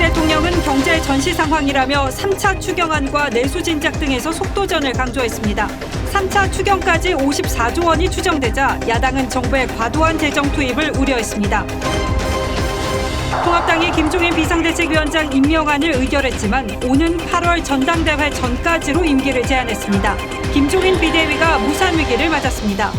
대통령은 경제 전시 상황이라며 3차 추경안과 내수 진작 등에서 속도전을 강조했습니다. 3차 추경까지 54조 원이 추정되자 야당은 정부의 과도한 재정 투입을 우려했습니다. 통합당이 김종인 비상대책위원장 임명안을 의결했지만 오는 8월 전당대회 전까지로 임기를 제한했습니다. 김종인 비대위가 무산 위기를 맞았습니다.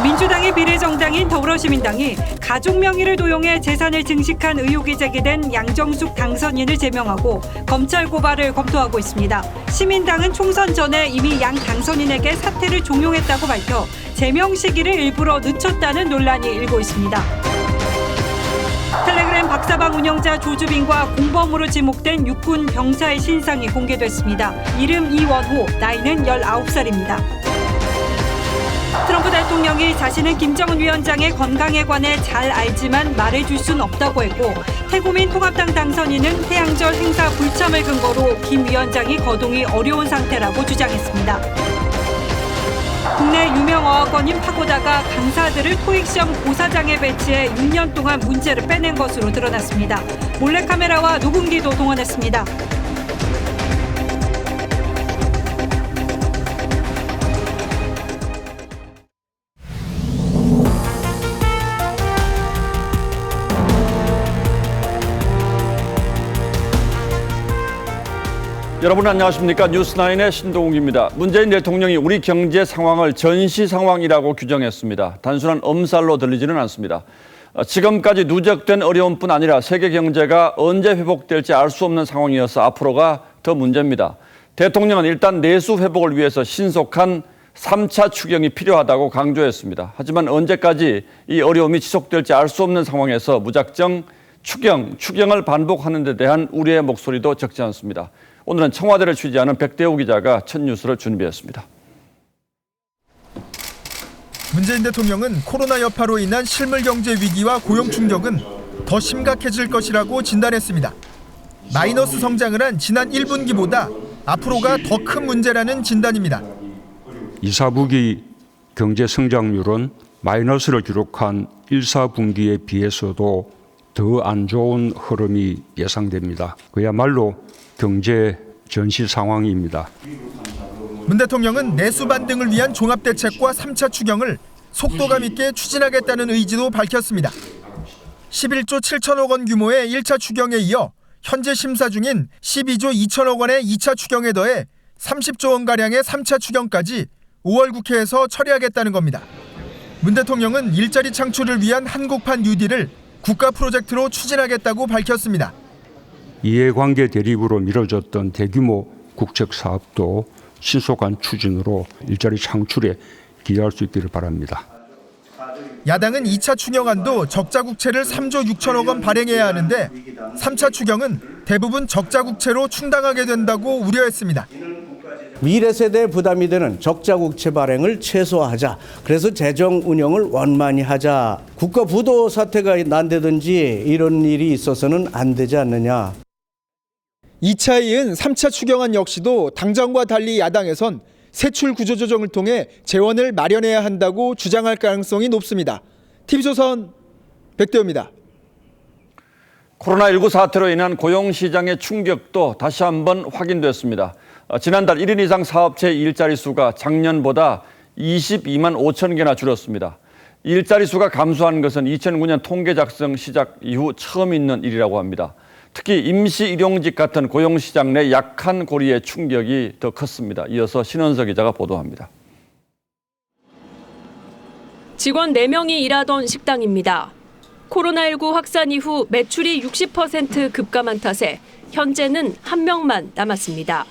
민주당의 비례정당인 더불어시민당이 가족 명의를 도용해 재산을 증식한 의혹이 제기된 양정숙 당선인을 제명하고 검찰 고발을 검토하고 있습니다. 시민당은 총선 전에 이미 양 당선인에게 사퇴를 종용했다고 밝혀 제명 시기를 일부러 늦췄다는 논란이 일고 있습니다. 텔레그램 박사방 운영자 조주빈과 공범으로 지목된 육군 병사의 신상이 공개됐습니다. 이름 이원호, 나이는 19살입니다. 트럼프 대통령이 자신은 김정은 위원장의 건강에 관해 잘 알지만 말해줄 순 없다고 했고 태국민 통합당 당선인은 태양절 행사 불참을 근거로 김 위원장이 거동이 어려운 상태라고 주장했습니다. 국내 유명 어학원인 파고다가 강사들을 토익시험 고사장에 배치해 6년 동안 문제를 빼낸 것으로 드러났습니다. 몰래카메라와 녹음기도 동원했습니다. 여러분 안녕하십니까? 뉴스9의 신동욱입니다. 문재인 대통령이 우리 경제 상황을 전시 상황이라고 규정했습니다. 단순한 엄살로 들리지는 않습니다. 지금까지 누적된 어려움뿐 아니라 세계 경제가 언제 회복될지 알 수 없는 상황이어서 앞으로가 더 문제입니다. 대통령은 일단 내수 회복을 위해서 신속한 3차 추경이 필요하다고 강조했습니다. 하지만 언제까지 이 어려움이 지속될지 알 수 없는 상황에서 무작정 추경을 반복하는 데 대한 우려의 목소리도 적지 않습니다. 오늘은 청와대를 취재하는 백대호 기자가 첫 뉴스를 준비했습니다. 문재인 대통령은 코로나 여파로 인한 실물 경제 위기와 고용 충격은 더 심각해질 것이라고 진단했습니다. 마이너스 성장을 한 지난 1분기보다 앞으로가 더 큰 문제라는 진단입니다. 2, 4분기 경제 성장률은 마이너스를 기록한 1, 4분기에 비해서도 더 안 좋은 흐름이 예상됩니다. 그야말로 경제 전시 상황입니다. 문 대통령은 내수 반등을 위한 종합대책과 3차 추경을 속도감 있게 추진하겠다는 의지도 밝혔습니다. 11조 7천억 원 규모의 1차 추경에 이어 현재 심사 중인 12조 2천억 원의 2차 추경에 더해 30조 원가량의 3차 추경까지 5월 국회에서 처리하겠다는 겁니다. 문 대통령은 일자리 창출을 위한 한국판 뉴딜을 국가 프로젝트로 추진하겠다고 밝혔습니다. 이해관계 대립으로 미뤄졌던 대규모 국책 사업도 신속한 추진으로 일자리 창출에 기여할 수 있기를 바랍니다. 야당은 2차 추경안도 적자 국채를 3조 6천억 원 발행해야 하는데 3차 추경은 대부분 적자 국채로 충당하게 된다고 우려했습니다. 미래 세대에 부담이 되는 적자 국채 발행을 최소화하자. 그래서 재정 운영을 원만히 하자. 국가 부도 사태가 난다든지 이런 일이 있어서는 안 되지 않느냐. 2차에 이은 3차 추경안 역시도 당장과 달리 야당에선 세출 구조조정을 통해 재원을 마련해야 한다고 주장할 가능성이 높습니다. TV조선 백대호입니다. 코로나19 사태로 인한 고용시장의 충격도 다시 한번 확인됐습니다. 지난달 1인 이상 사업체 일자리 수가 작년보다 22만 5천 개나 줄었습니다. 일자리 수가 감소한 것은 2009년 통계 작성 시작 이후 처음 있는 일이라고 합니다. 특히 임시 일용직 같은 고용시장 내 약한 고리의 충격이 더 컸습니다. 이어서 신원석 기자가 보도합니다. 직원 4명이 일하던 식당입니다. 코로나19 확산 이후 매출이 60% 급감한 탓에 현재는 1명만 남았습니다.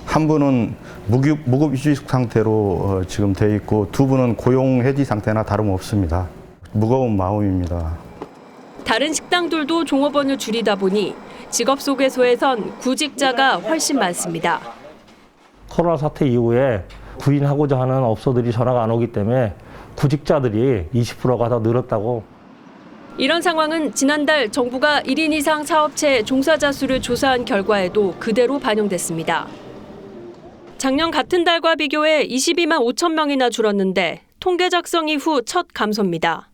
한 분은 무급 휴직 상태로 지금 돼 있고 두 분은 고용 해지 상태나 다름없습니다. 무거운 마음입니다. 다른 식당들도 종업원을 줄이다 보니 직업소개소에선 구직자가 훨씬 많습니다. 코로나 사태 이후에 구인하고자 하는 업소들이 전화가 안 오기 때문에 구직자들이 20%가 더 늘었다고. 이런 상황은 지난달 정부가 1인 이상 사업체 종사자 수를 조사한 결과에도 그대로 반영됐습니다. 작년 같은 달과 비교해 22만 5천 명이나 줄었는데 통계 작성 이후 첫 감소입니다.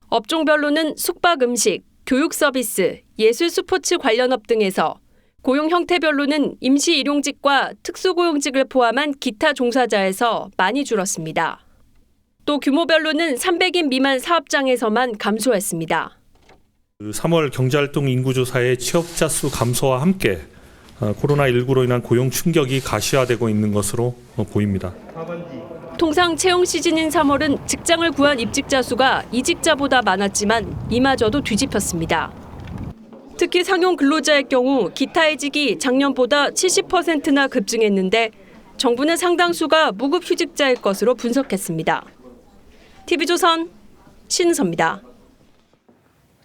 업종별로는 숙박, 음식, 교육 서비스, 예술 스포츠 관련업 등에서 고용 형태별로는 임시 일용직과 특수고용직을 포함한 기타 종사자에서 많이 줄었습니다. 또 규모별로는 300인 미만 사업장에서만 감소했습니다. 3월 경제활동 인구조사의 취업자 수 감소와 함께 코로나19로 인한 고용 충격이 가시화되고 있는 것으로 보입니다. 통상 채용 시즌인 3월은 직장을 구한 입직자 수가 이직자보다 많았지만 이마저도 뒤집혔습니다. 특히 상용 근로자의 경우 기타이직이 작년보다 70%나 급증했는데 정부는 상당수가 무급휴직자일 것으로 분석했습니다. TV조선 신은서입니다.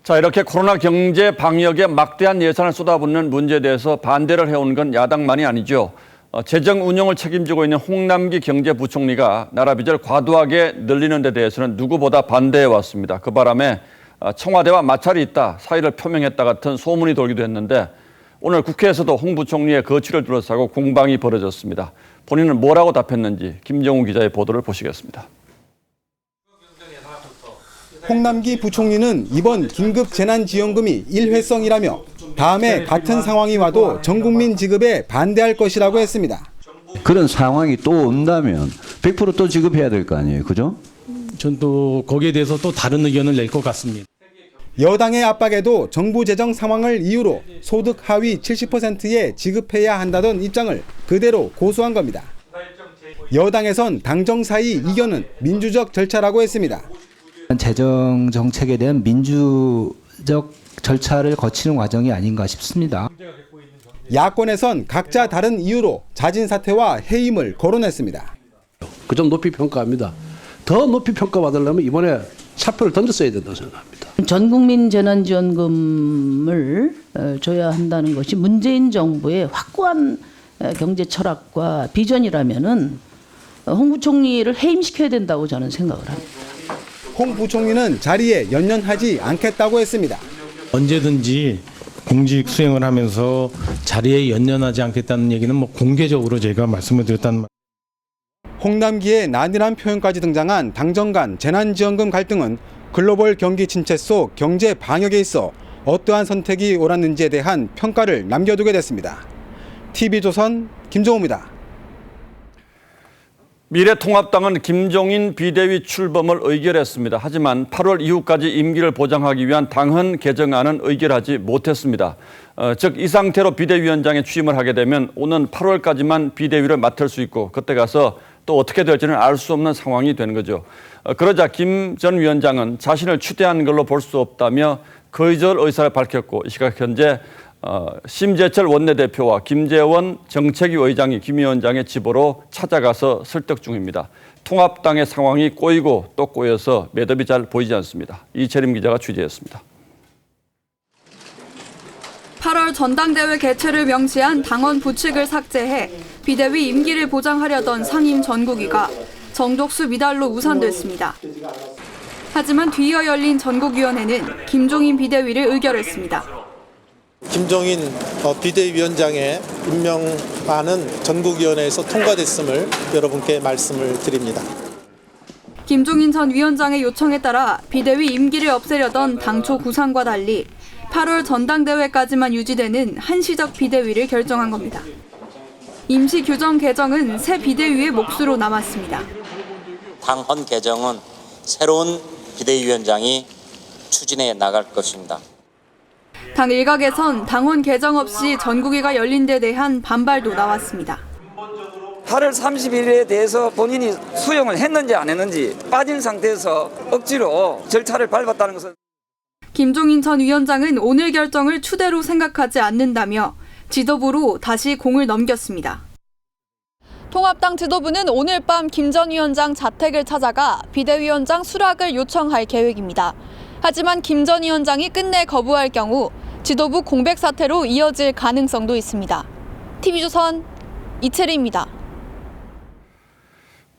자, 이렇게 코로나 경제 방역에 막대한 예산을 쏟아붓는 문제에 대해서 반대를 해온 건 야당만이 아니죠. 재정 운영을 책임지고 있는 홍남기 경제부총리가 나라 빚을 과도하게 늘리는 데 대해서는 누구보다 반대해왔습니다. 그 바람에 청와대와 마찰이 있다, 사의를 표명했다 같은 소문이 돌기도 했는데 오늘 국회에서도 홍 부총리의 거취를 둘러싸고 공방이 벌어졌습니다. 본인은 뭐라고 답했는지 김정우 기자의 보도를 보시겠습니다. 홍남기 부총리는 이번 긴급 재난지원금이 일회성이라며 다음에 같은 상황이 와도 전 국민 지급에 반대할 것이라고 했습니다. 그런 상황이 또 온다면 100% 또 지급해야 될 거 아니에요, 그죠? 전 또 거기에 대해서 또 다른 의견을 낼 것 같습니다. 여당의 압박에도 정부 재정 상황을 이유로 소득 하위 70%에 지급해야 한다던 입장을 그대로 고수한 겁니다. 여당에선 당정 사이 이견은 민주적 절차라고 했습니다. 재정 정책에 대한 민주적 절차를 거치는 과정이 아닌가 싶습니다. 야권에선 각자 다른 이유로 자진 사퇴와 해임을 거론했습니다. 그 점 높이 평가합니다. 더 높이 평가받으려면 이번에 사표를 던졌어야 된다고 생각합니다. 전 국민 재난지원금을 줘야 한다는 것이 문재인 정부의 확고한 경제 철학과 비전이라면은 홍 부총리를 해임시켜야 된다고 저는 생각을 합니다. 홍 부총리는 자리에 연연하지 않겠다고 했습니다. 언제든지 공직 수행을 하면서 자리에 연연하지 않겠다는 얘기는 뭐 공개적으로 제가 말씀을 드렸다는 말. 홍남기의 나늘한 표현까지 등장한 당정 간 재난지원금 갈등은 글로벌 경기 침체 속 경제 방역에 있어 어떠한 선택이 옳았는지에 대한 평가를 남겨두게 됐습니다. TV조선 김정우입니다. 미래통합당은 김종인 비대위 출범을 의결했습니다. 하지만 8월 이후까지 임기를 보장하기 위한 당헌 개정안은 의결하지 못했습니다. 즉 이 상태로 비대위원장에 취임을 하게 되면 오는 8월까지만 비대위를 맡을 수 있고 그때 가서 또 어떻게 될지는 알 수 없는 상황이 되는 거죠. 그러자 김 전 위원장은 자신을 추대한 걸로 볼 수 없다며 거절 의사를 밝혔고 이 시각 현재 심재철 원내대표와 김재원 정책위 의장이 김 위원장의 집으로 찾아가서 설득 중입니다. 통합당의 상황이 꼬이고 또 꼬여서 매듭이 잘 보이지 않습니다. 이채림 기자가 취재했습니다. 8월 전당대회 개최를 명시한 당원 부칙을 삭제해 비대위 임기를 보장하려던 상임 전국위가 정족수 미달로 우선됐습니다. 하지만 뒤이어 열린 전국위원회는 김종인 비대위를 의결했습니다. 김종인 비대위원장의 임명안은 전국위원회에서 통과됐음을 여러분께 말씀을 드립니다. 김종인 전 위원장의 요청에 따라 비대위 임기를 없애려던 당초 구상과 달리 8월 전당대회까지만 유지되는 한시적 비대위를 결정한 겁니다. 임시 규정 개정은 새 비대위의 몫으로 남았습니다. 당헌 개정은 새로운 비대위원장이 추진해 나갈 것입니다. 당 일각에선 당원 개정 없이 전국위가 열린 데 대한 반발도 나왔습니다. 8월 30일에 대해서 본인이 수용을 했는지 안 했는지 빠진 상태에서 억지로 절차를 밟았다는 것은 김종인 전 위원장은 오늘 결정을 추대로 생각하지 않는다며 지도부로 다시 공을 넘겼습니다. 통합당 지도부는 오늘 밤 김 전 위원장 자택을 찾아가 비대위원장 수락을 요청할 계획입니다. 하지만 김 전 위원장이 끝내 거부할 경우 지도부 공백 사태로 이어질 가능성도 있습니다. TV조선 이채리입니다.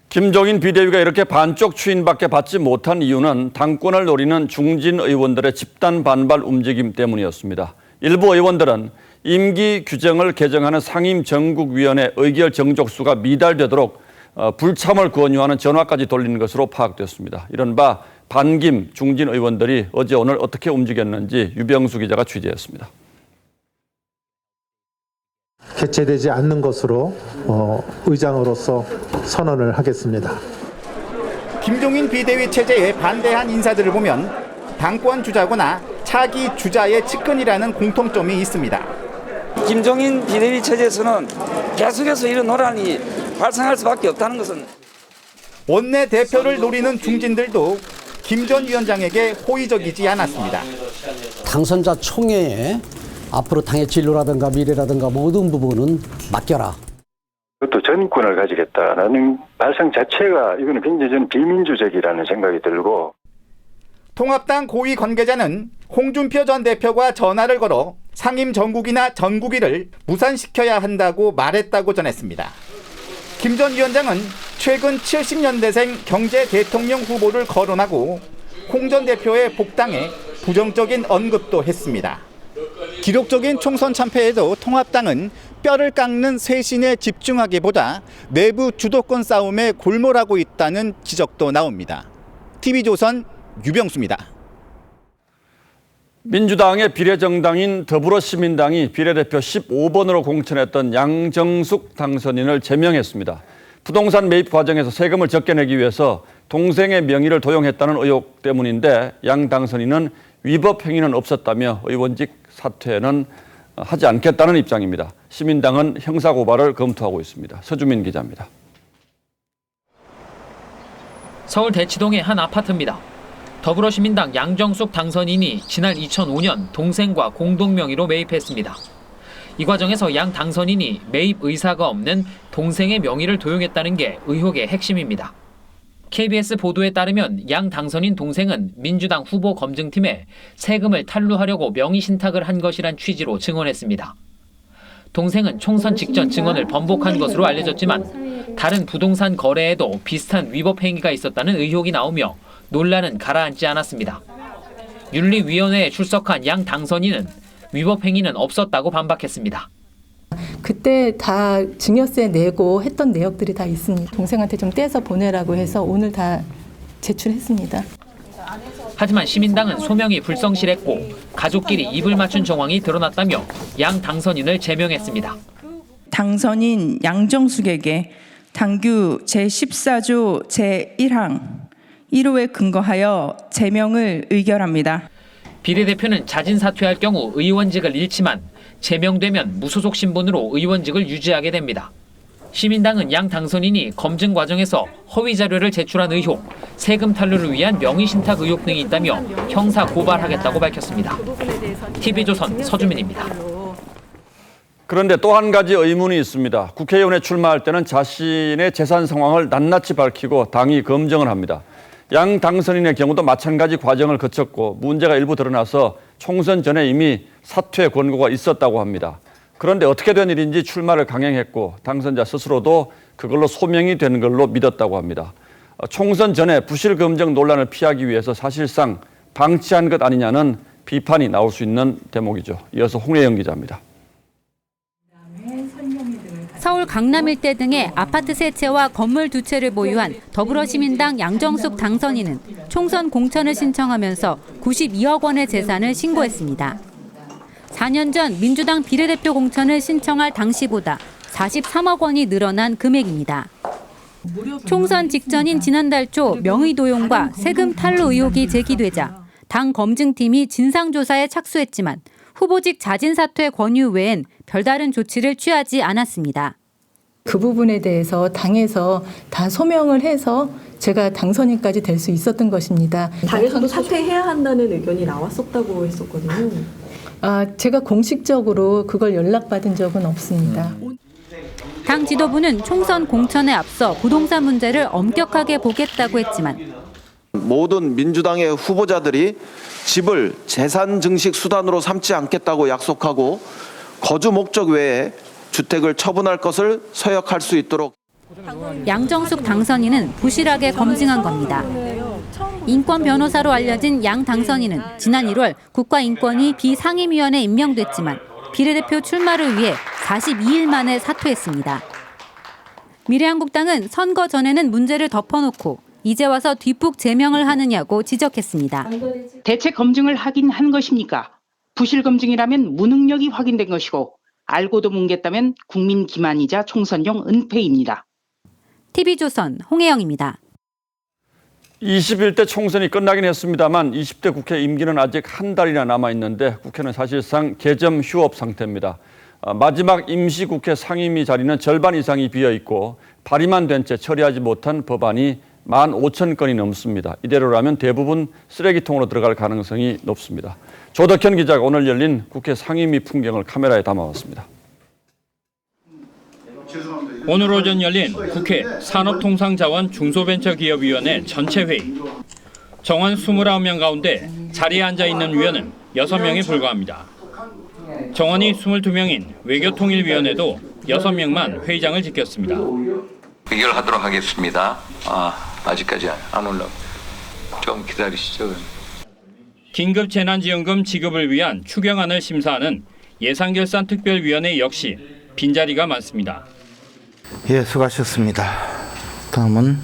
김종인 비대위가 이렇게 반쪽 추인밖에 받지 못한 이유는 당권을 노리는 중진 의원들의 집단 반발 움직임 때문이었습니다. 일부 의원들은 임기 규정을 개정하는 상임 전국위원회 의결 정족수가 미달되도록 불참을 권유하는 전화까지 돌리는 것으로 파악됐습니다. 이른바 반김, 중진 의원들이 어제 오늘 어떻게 움직였는지 유병수 기자가 취재했습니다. 개최되지 않는 것으로 의장으로서 선언을 하겠습니다. 김종인 비대위 체제에 반대한 인사들을 보면 당권 주자거나 차기 주자의 측근이라는 공통점이 있습니다. 김종인 비대위 체제에서는 계속해서 이런 논란이 발생할 수밖에 없다는 것은 원내 대표를 노리는 중진들도 김 전 위원장에게 호의적이지 않았습니다. 당선자 총회에 앞으로 당의 진로라든가 미래라든가 모든 부분은 맡겨라. 그것도 전권을 가지겠다라는 발상 자체가 이거는 굉장히 저는 비민주적이라는 생각이 들고, 통합당 고위 관계자는 홍준표 전 대표가 전화를 걸어 상임 정국이나 전국위를 무산시켜야 한다고 말했다고 전했습니다. 김 전 위원장은 최근 70년대생 경제 대통령 후보를 거론하고 홍 전 대표의 복당에 부정적인 언급도 했습니다. 기록적인 총선 참패에도 통합당은 뼈를 깎는 쇄신에 집중하기보다 내부 주도권 싸움에 골몰하고 있다는 지적도 나옵니다. TV조선 유병수입니다. 민주당의 비례정당인 더불어시민당이 비례대표 15번으로 공천했던 양정숙 당선인을 제명했습니다. 부동산 매입 과정에서 세금을 적게 내기 위해서 동생의 명의를 도용했다는 의혹 때문인데 양 당선인은 위법 행위는 없었다며 의원직 사퇴는 하지 않겠다는 입장입니다. 시민당은 형사고발을 검토하고 있습니다. 서주민 기자입니다. 서울 대치동의 한 아파트입니다. 더불어시민당 양정숙 당선인이 지난 2005년 동생과 공동명의로 매입했습니다. 이 과정에서 양 당선인이 매입 의사가 없는 동생의 명의를 도용했다는 게 의혹의 핵심입니다. KBS 보도에 따르면 양 당선인 동생은 민주당 후보 검증팀에 세금을 탈루하려고 명의 신탁을 한 것이란 취지로 증언했습니다. 동생은 총선 직전 증언을 번복한 것으로 알려졌지만 다른 부동산 거래에도 비슷한 위법 행위가 있었다는 의혹이 나오며 논란은 가라앉지 않았습니다. 윤리위원회에 출석한 양 당선인은 위법 행위는 없었다고 반박했습니다. 그때 다 증여세 내고 했던 내역들이 다 있습니다. 동생한테 좀 떼서 보내라고 해서 오늘 다 제출했습니다. 하지만 시민당은 소명이 불성실했고 가족끼리 입을 맞춘 정황이 드러났다며 양 당선인을 제명했습니다. 당선인 양정숙에게 당규 제14조 제1항 1호에 근거하여 제명을 의결합니다. 비례대표는 자진 사퇴할 경우 의원직을 잃지만 제명되면 무소속 신분으로 의원직을 유지하게 됩니다. 시민당은 양 당선인이 검증 과정에서 허위 자료를 제출한 의혹, 세금 탈루를 위한 명의 신탁 의혹 등이 있다며 형사 고발하겠다고 밝혔습니다. TV조선 서주민입니다. 그런데 또 한 가지 의문이 있습니다. 국회의원에 출마할 때는 자신의 재산 상황을 낱낱이 밝히고 당이 검증을 합니다. 양 당선인의 경우도 마찬가지 과정을 거쳤고 문제가 일부 드러나서 총선 전에 이미 사퇴 권고가 있었다고 합니다. 그런데 어떻게 된 일인지 출마를 강행했고 당선자 스스로도 그걸로 소명이 된 걸로 믿었다고 합니다. 총선 전에 부실 검증 논란을 피하기 위해서 사실상 방치한 것 아니냐는 비판이 나올 수 있는 대목이죠. 이어서 홍혜영 기자입니다. 서울 강남 일대 등의 아파트 3채와 건물 2채를 보유한 더불어시민당 양정숙 당선인은 총선 공천을 신청하면서 92억 원의 재산을 신고했습니다. 4년 전 민주당 비례대표 공천을 신청할 당시보다 43억 원이 늘어난 금액입니다. 총선 직전인 지난달 초 명의 도용과 세금 탈루 의혹이 제기되자 당 검증팀이 진상조사에 착수했지만 후보직 자진 사퇴 권유 외엔 별다른 조치를 취하지 않았습니다. 그 부분에 대해서 당에서 다 소명을 해서 제가 당선인까지 될 수 있었던 것입니다. 당에서도 사퇴해야 한다는 의견이 나왔었다고 했었거든요. 제가 공식적으로 그걸 연락받은 적은 없습니다. 당 지도부는 총선 공천에 앞서 부동산 문제를 엄격하게 보겠다고 했지만 모든 민주당의 후보자들이 집을 재산 증식 수단으로 삼지 않겠다고 약속하고 거주 목적 외에 주택을 처분할 것을 서약할 수 있도록. 양정숙 당선인은 부실하게 검증한 겁니다. 인권 변호사로 알려진 양 당선인은 지난 1월 국가인권위 비상임위원회에 임명됐지만 비례대표 출마를 위해 42일 만에 사퇴했습니다. 미래한국당은 선거 전에는 문제를 덮어놓고 이제 와서 뒷북 제명을 하느냐고 지적했습니다. 대체 검증을 하긴 한 것입니까? 부실 검증이라면 무능력이 확인된 것이고 알고도 뭉갰다면 국민 기만이자 총선용 은폐입니다. TV조선 홍혜영입니다. 21대 총선이 끝나긴 했습니다만 20대 국회 임기는 아직 한 달이나 남아있는데 국회는 사실상 개점 휴업 상태입니다. 마지막 임시국회 상임위 자리는 절반 이상이 비어있고 발의만 된 채 처리하지 못한 법안이 15,000건이 넘습니다. 이대로라면 대부분 쓰레기통으로 들어갈 가능성이 높습니다. 조덕현 기자가 오늘 열린 국회 상임위 풍경을 카메라에 담아왔습니다. 오늘 오전 열린 국회 산업통상자원 중소벤처기업위원회 전체 회의. 정원 29명 가운데 자리에 앉아있는 위원은 6명에 불과합니다. 정원이 22명인 외교통일위원회도 6명만 회의장을 지켰습니다. 의결하도록 하겠습니다. 아직까지 안 올라오고 좀 기다리시죠. 긴급재난지원금 지급을 위한 추경안을 심사하는 예산결산특별위원회 역시 빈자리가 많습니다. 예, 수고하셨습니다. 다음은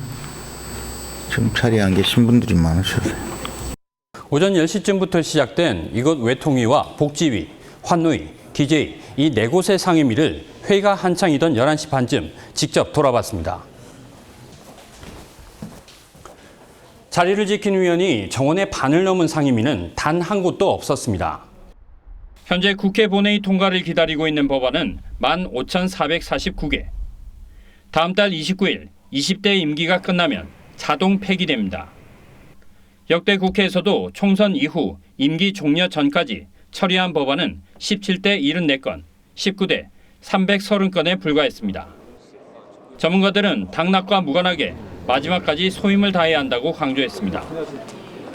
지금 자리에 안 계신 분들이 많으셔서요. 오전 10시쯤부터 시작된 이곳 외통위와 복지위, 환노위, 기재위 이 4곳의 상임위를 회의가 한창이던 11시 반쯤 직접 돌아봤습니다. 자리를 지킨 위원이 정원의 반을 넘은 상임위는 단 한 곳도 없었습니다. 현재 국회 본회의 통과를 기다리고 있는 법안은 15,449개. 다음 달 29일 20대 임기가 끝나면 자동 폐기됩니다. 역대 국회에서도 총선 이후 임기 종료 전까지 처리한 법안은 17대 74건, 19대 330건에 불과했습니다. 전문가들은 당락과 무관하게 마지막까지 소임을 다해야 한다고 강조했습니다.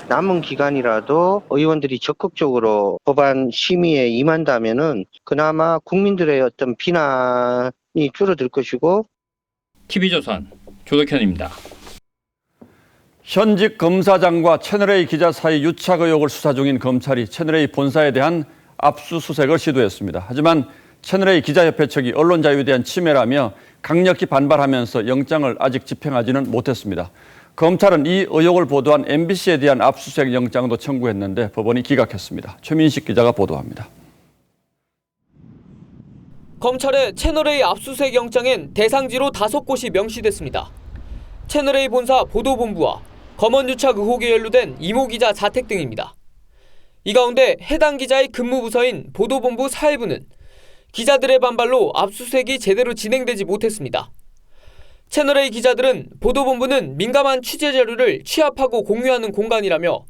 남은 기간이라도 의원들이 적극적으로 법안 심의에 임한다면은 그나마 국민들의 어떤 비난이 줄어들 것이고. TV조선 조덕현입니다. 현직 검사장과 채널A 기자 사이 유착 의혹을 수사 중인 검찰이 채널A 본사에 대한 압수수색을 시도했습니다. 하지만 채널A 기자협회 측이 언론 자유에 대한 침해라며 강력히 반발하면서 영장을 아직 집행하지는 못했습니다. 검찰은 이 의혹을 보도한 MBC에 대한 압수수색 영장도 청구했는데 법원이 기각했습니다. 최민식 기자가 보도합니다. 검찰의 채널A 압수수색 영장엔 대상지로 5곳이 명시됐습니다. 채널A 본사 보도본부와 검언유착 의혹에 연루된 이모 기자 자택 등입니다. 이 가운데 해당 기자의 근무부서인 보도본부 사회부는 기자들의 반발로 압수수색이 제대로 진행되지 못했습니다. 채널A 기자들은 보도본부는 민감한 취재 자료를 취합하고 공유하는 공간이라며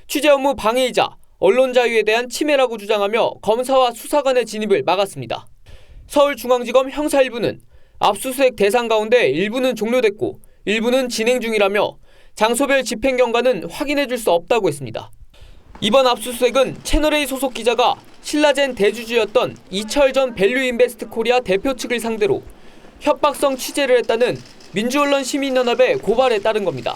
취재 업무 방해이자 언론 자유에 대한 침해라고 주장하며 검사와 수사관의 진입을 막았습니다. 서울중앙지검 형사 1부는 압수수색 대상 가운데 일부는 종료됐고 일부는 진행 중이라며 장소별 집행 경과는 확인해 줄 수 없다고 했습니다. 이번 압수수색은 채널A 소속 기자가 신라젠 대주주였던 이철 전 밸류인베스트 코리아 대표 측을 상대로 협박성 취재를 했다는 민주언론 시민연합의 고발에 따른 겁니다.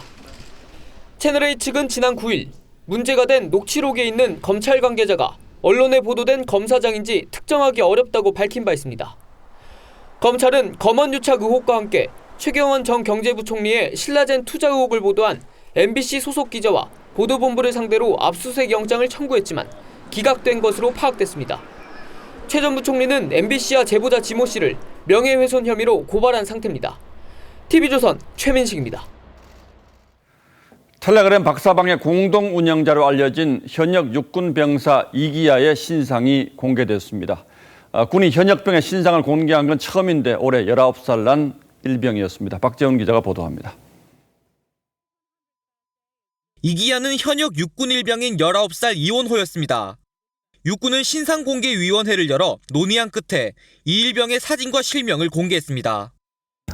채널A 측은 지난 9일 문제가 된 녹취록에 있는 검찰 관계자가 언론에 보도된 검사장인지 특정하기 어렵다고 밝힌 바 있습니다. 검찰은 검언유착 의혹과 함께 최경원 전 경제부총리의 신라젠 투자 의혹을 보도한 MBC 소속 기자와 보도본부를 상대로 압수수색 영장을 청구했지만 기각된 것으로 파악됐습니다. 최 전 부총리는 MBC와 제보자 지모 씨를 명예훼손 혐의로 고발한 상태입니다. TV조선 최민식입니다. 텔레그램 박사방의 공동 운영자로 알려진 현역 육군 병사 이기야의 신상이 공개됐습니다. 군이 현역병의 신상을 공개한 건 처음인데 올해 19살 난 일병이었습니다. 박재훈 기자가 보도합니다. 이기야는 현역 육군 일병인 19살 이원호였습니다. 육군은 신상공개위원회를 열어 논의한 끝에 이 일병의 사진과 실명을 공개했습니다.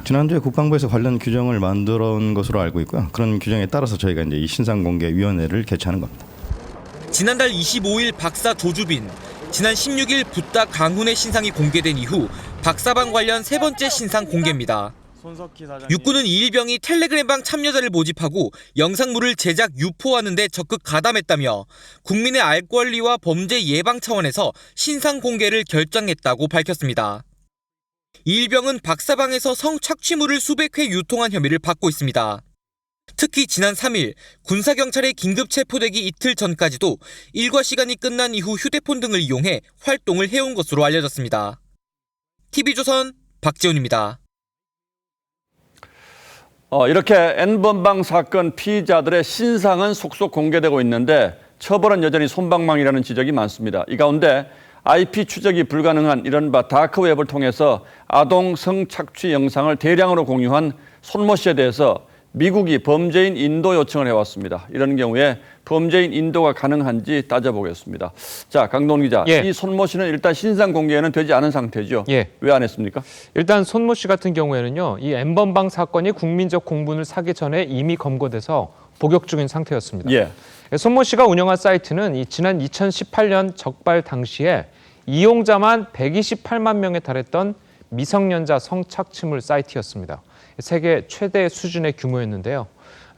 지난주에 국방부에서 관련 규정을 만들어 온 것으로 알고 있고요. 그런 규정에 따라서 저희가 이제 이 신상공개위원회를 개최하는 겁니다. 지난달 25일 박사 조주빈, 지난 16일 붓다 강훈의 신상이 공개된 이후 박사방 관련 3번째 신상 공개입니다. 육군은 이 일병이 텔레그램방 참여자를 모집하고 영상물을 제작 유포하는 데 적극 가담했다며 국민의 알 권리와 범죄 예방 차원에서 신상 공개를 결정했다고 밝혔습니다. 이 일병은 박사방에서 성착취물을 수백 회 유통한 혐의를 받고 있습니다. 특히 지난 3일 군사경찰에 긴급 체포되기 이틀 전까지도 일과 시간이 끝난 이후 휴대폰 등을 이용해 활동을 해온 것으로 알려졌습니다. TV조선 박지훈입니다. 이렇게 N번방 사건 피의자들의 신상은 속속 공개되고 있는데 처벌은 여전히 솜방망이라는 지적이 많습니다. 이 가운데 IP 추적이 불가능한 이른바 다크웹을 통해서 아동 성착취 영상을 대량으로 공유한 손모 씨에 대해서 미국이 범죄인 인도 요청을 해왔습니다. 이런 경우에 범죄인 인도가 가능한지 따져보겠습니다. 자, 강동원 기자, 이 손모 씨는 일단 신상 공개는 되지 않은 상태죠? 왜 안 했습니까? 일단 손모 씨 같은 경우에는요, 이 N번방 사건이 국민적 공분을 사기 전에 이미 검거돼서 복역 중인 상태였습니다. 손모 씨가 운영한 사이트는 지난 2018년 적발 당시에 이용자만 128만 명에 달했던 미성년자 성착취물 사이트였습니다. 세계 최대 수준의 규모였는데요.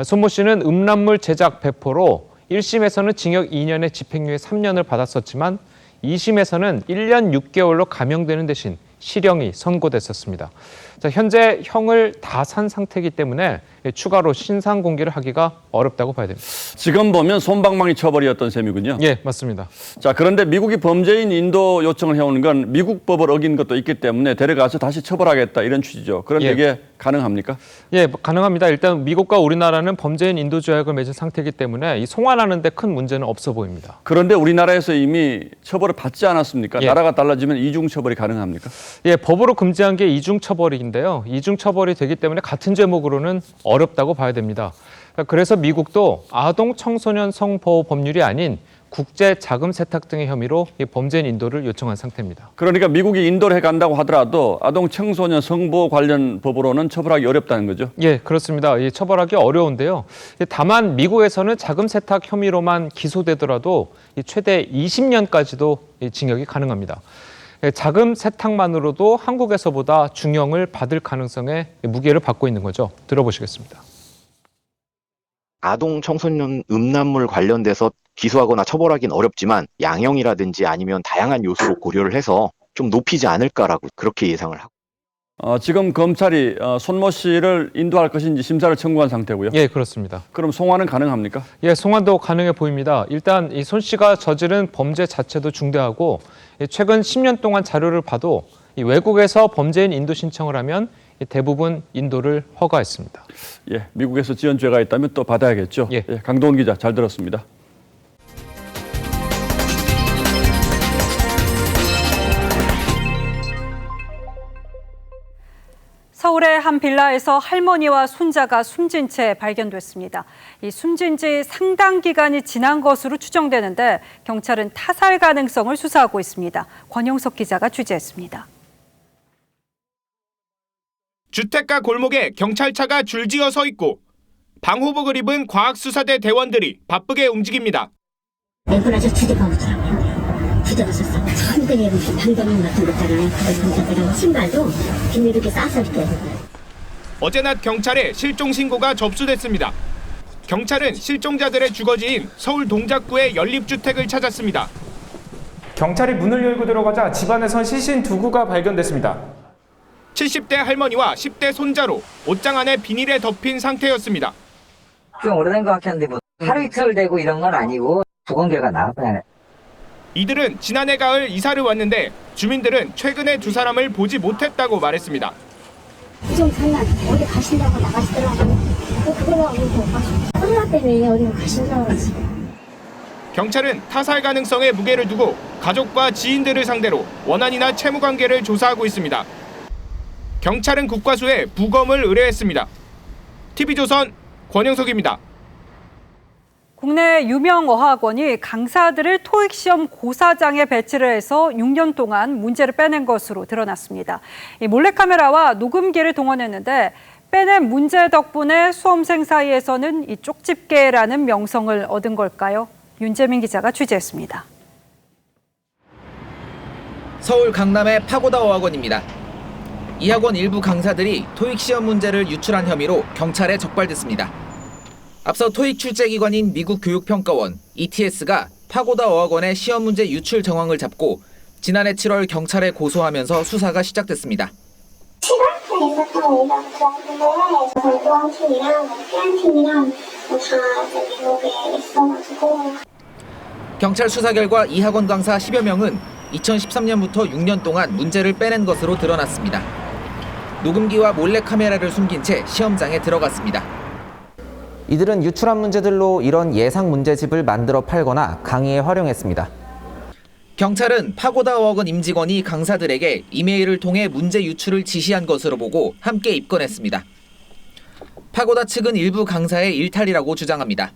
손모 씨는 음란물 제작 배포로 1심에서는 징역 2년에 집행유예 3년을 받았었지만 2심에서는 1년 6개월로 감형되는 대신 실형이 선고됐었습니다. 자, 현재 형을 다 산 상태이기 때문에 추가로 신상 공개를 하기가 어렵다고 봐야 됩니다. 지금 보면 솜방망이 처벌이었던 셈이군요. 예, 맞습니다. 자, 그런데 미국이 범죄인 인도 요청을 해오는 건 미국 법을 어긴 것도 있기 때문에 데려가서 다시 처벌하겠다 이런 취지죠. 그런데 이게 가능합니까? 예, 가능합니다. 일단 미국과 우리나라는 범죄인 인도 조약을 맺은 상태이기 때문에 이 송환하는 데 큰 문제는 없어 보입니다. 그런데 우리나라에서 이미 처벌을 받지 않았습니까? 나라가 달라지면 이중 처벌이 가능합니까? 예, 법으로 금지한 게 이중 처벌인데요. 이중 처벌이 되기 때문에 같은 제목으로는 어렵다고 봐야 됩니다. 그래서 미국도 아동 청소년 성보호 법률이 아닌 국제 자금 세탁 등의 혐의로 범죄인 인도를 요청한 상태입니다. 그러니까 미국이 인도를 해간다고 하더라도 아동 청소년 성보호 관련 법으로는 처벌하기 어렵다는 거죠? 예, 그렇습니다. 처벌하기 어려운데요. 다만 미국에서는 자금 세탁 혐의로만 기소되더라도 최대 20년까지도 징역이 가능합니다. 자금 세탁만으로도 한국에서보다 중형을 받을 가능성에 무게를 받고 있는 거죠. 들어보시겠습니다. 아동 청소년 음란물 관련돼서 기소하거나 처벌하기는 어렵지만 양형이라든지 아니면 다양한 요소로 고려를 해서 좀 높이지 않을까라고 그렇게 예상을 하고. 지금 검찰이 손모 씨를 인도할 것인지 심사를 청구한 상태고요. 예, 그렇습니다. 그럼 송환은 가능합니까? 예, 송환도 가능해 보입니다. 일단 이 손 씨가 저지른 범죄 자체도 중대하고 최근 10년 동안 자료를 봐도 이 외국에서 범죄인 인도 신청을 하면 대부분 인도를 허가했습니다. 예, 미국에서 지은 죄가 있다면 또 받아야겠죠. 예, 강동원 기자 잘 들었습니다. 서울의 한 빌라에서 할머니와 손자가 숨진 채 발견됐습니다. 이 숨진 지 상당 기간이 지난 것으로 추정되는데 경찰은 타살 가능성을 수사하고 있습니다. 권영석 기자가 취재했습니다. 주택가 골목에 경찰차가 줄지어 서 있고 방호복을 입은 과학수사대 대원들이 바쁘게 움직입니다. 앵콜아저 주제가 없더라고요. 주제없었어. 천백에 방독면 같은 것들을 그런 신발도 비닐하게 싸서 이렇게. 어제 낮 경찰에 실종 신고가 접수됐습니다. 경찰은 실종자들의 주거지인 서울 동작구의 연립주택을 찾았습니다. 경찰이 문을 열고 들어가자 집안에선 시신 두 구가 발견됐습니다. 70대 할머니와 10대 손자로 옷장 안에 비닐에 덮인 상태였습니다. 좀 오래된 것 같겠는데 뭐 하루 이틀 되고 이런 건 아니고 부검결과 나왔어요. 이들은 지난해 가을 이사를 왔는데 주민들은 최근에 두 사람을 보지 못했다고 말했습니다. 좀 장난 어디 가신다고 나가시더라고요. 그걸로 하고 코로나 때문에 어디 가신다고 그러지. 경찰은 타살 가능성에 무게를 두고 가족과 지인들을 상대로 원한이나 채무 관계를 조사하고 있습니다. 경찰은 국과수에 부검을 의뢰했습니다. TV조선 권영석입니다. 국내 유명 어학원이 강사들을 토익시험 고사장에 배치를 해서 6년 동안 문제를 빼낸 것으로 드러났습니다. 이 몰래카메라와 녹음기를 동원했는데 빼낸 문제 덕분에 수험생 사이에서는 이 쪽집게라는 명성을 얻은 걸까요? 윤재민 기자가 취재했습니다. 서울 강남의 파고다 어학원입니다. 이 학원 일부 강사들이 토익 시험 문제를 유출한 혐의로 경찰에 적발됐습니다. 앞서 토익 출제기관인 미국 교육평가원 ETS가 파고다 어학원의 시험 문제 유출 정황을 잡고 지난해 7월 경찰에 고소하면서 수사가 시작됐습니다. 7월 있었던 일이었는데 전두환팀이랑 피안팀이랑 다 미국에 있어가지고. 경찰 수사 결과 이학원 강사 10여 명은 2013년부터 6년 동안 문제를 빼낸 것으로 드러났습니다. 녹음기와 몰래카메라를 숨긴 채 시험장에 들어갔습니다. 이들은 유출한 문제들로 이런 예상 문제집을 만들어 팔거나 강의에 활용했습니다. 경찰은 파고다 어학원 임직원이 강사들에게 이메일을 통해 문제 유출을 지시한 것으로 보고 함께 입건했습니다. 파고다 측은 일부 강사의 일탈이라고 주장합니다.